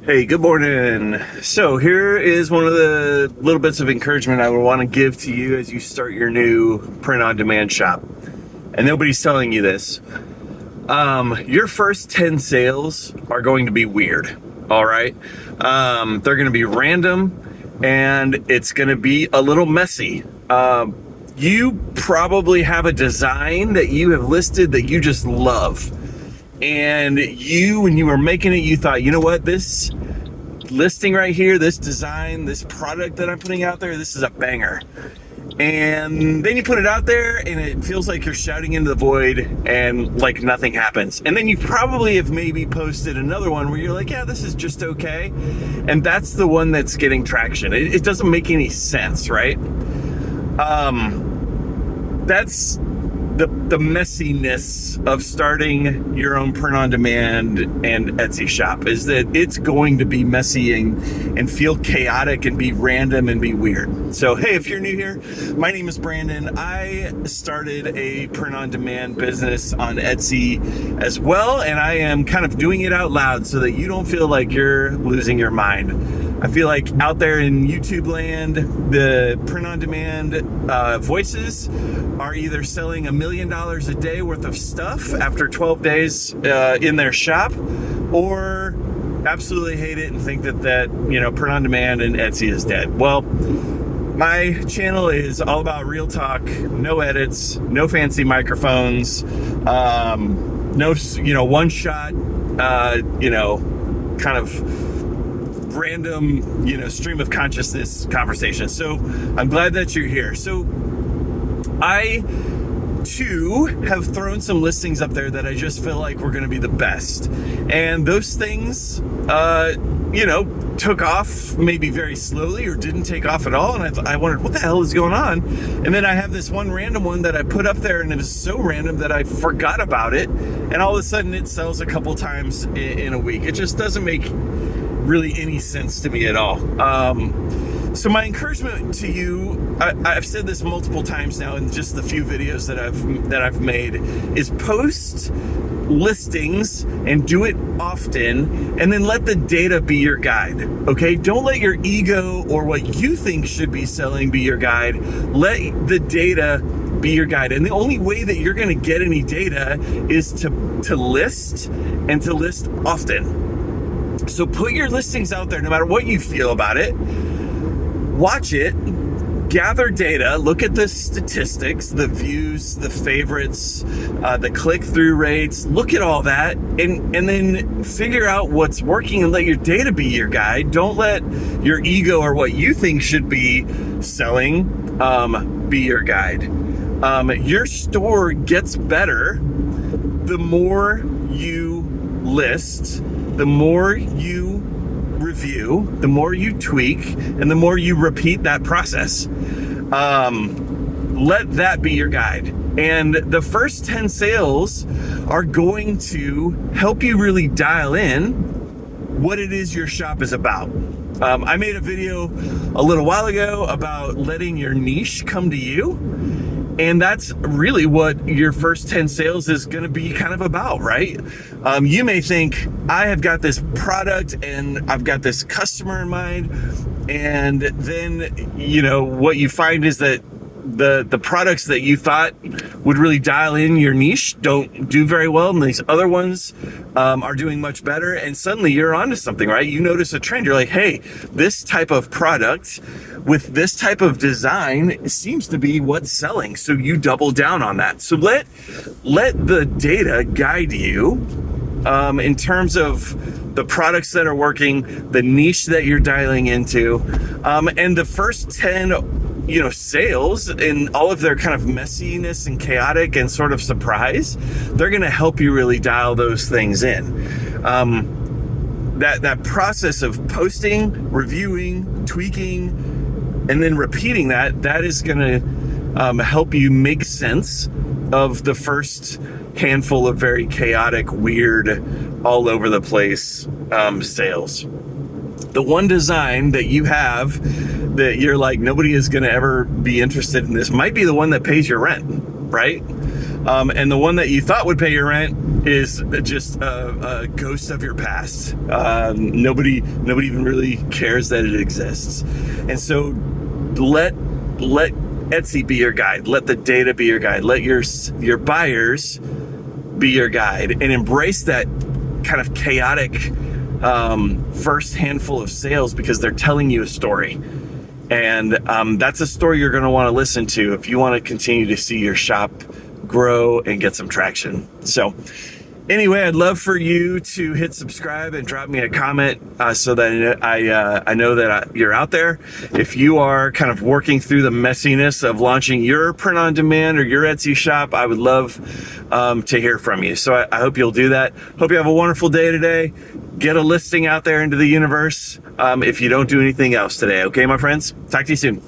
Hey, good morning. So here is one of the little bits of encouragement I would want to give to you as you start your new print-on-demand shop. And nobody's telling you this. Your first 10 sales are going to be weird, all right? They're going to be random, and it's going to be a little messy. You probably have a design that you have listed that you just love. And when you were making it, you thought, you know what, this listing right here, this design, this product that I'm putting out there, this is a banger. And then you put it out there and it feels like you're shouting into the void and like nothing happens. And then you probably have maybe posted another one where you're like, yeah, this is just okay. And that's the one that's getting traction. It doesn't make any sense, right? That's the messiness of starting your own print-on-demand and Etsy shop, is that it's going to be messy and feel chaotic and be random and be weird. So, hey, if you're new here, my name is Brandon. I started a print-on-demand business on Etsy as well, and I am kind of doing it out loud so that you don't feel like you're losing your mind. I feel like out there in YouTube land, the print-on-demand voices are either selling $1 million a day worth of stuff after 12 days in their shop, or absolutely hate it and think that print-on-demand and Etsy is dead. Well, my channel is all about real talk, no edits, no fancy microphones, no one shot, kind of random, stream of consciousness conversation. So I'm glad that you're here. So I too have thrown some listings up there that I just feel like were going to be the best. And those things, took off maybe very slowly or didn't take off at all. And I wondered, what the hell is going on? And then I have this one random one that I put up there, and it was so random that I forgot about it. And all of a sudden it sells a couple times in a week. It just doesn't make really any sense to me at all. So my encouragement to you, I've said this multiple times now in just the few videos that I've made, is post listings and do it often, and then let the data be your guide. Okay, don't let your ego or what you think should be selling be your guide. Let the data be your guide. And the only way that you're going to get any data is to list, and to list often. So put your listings out there no matter what you feel about it. Watch it, gather data, look at the statistics, the views, the favorites, the click-through rates, look at all that, and then figure out what's working and let your data be your guide. Don't let your ego or what you think should be selling be your guide. Your store gets better the more you list, the more you review, the more you tweak, and the more you repeat that process. Let that be your guide. And the first 10 sales are going to help you really dial in what it is your shop is about. I made a video a little while ago about letting your niche come to you. And that's really what your first 10 sales is going to be kind of about, right? You may think, I have got this product and I've got this customer in mind. And then, what you find is that the products that you thought would really dial in your niche don't do very well, and these other ones are doing much better, and suddenly you're onto something, right? You notice a trend. You're like, hey, this type of product with this type of design seems to be what's selling. So you double down on that. So let the data guide you in terms of the products that are working, the niche that you're dialing into, and the first 10 sales and all of their kind of messiness and chaotic and sort of surprise, they're going to help you really dial those things in. That process of posting, reviewing, tweaking, and then repeating that is going to help you make sense of the first handful of very chaotic, weird, all over the place sales. The one design that you have that you're like, nobody is going to ever be interested in this, might be the one that pays your rent, right? and the one that you thought would pay your rent is just a ghost of your past. Nobody even really cares that it exists. And so let Etsy be your guide. Let the data be your guide. Let your buyers be your guide, and embrace that kind of chaotic first handful of sales, because they're telling you a story. And that's a story you're going to want to listen to if you want to continue to see your shop grow and get some traction. So anyway, I'd love for you to hit subscribe and drop me a comment so that I know that you're out there. If you are kind of working through the messiness of launching your print on demand or your Etsy shop, I would love to hear from you. So I hope you'll do that. Hope you have a wonderful day today. Get a listing out there into the universe if you don't do anything else today. Okay, my friends? Talk to you soon.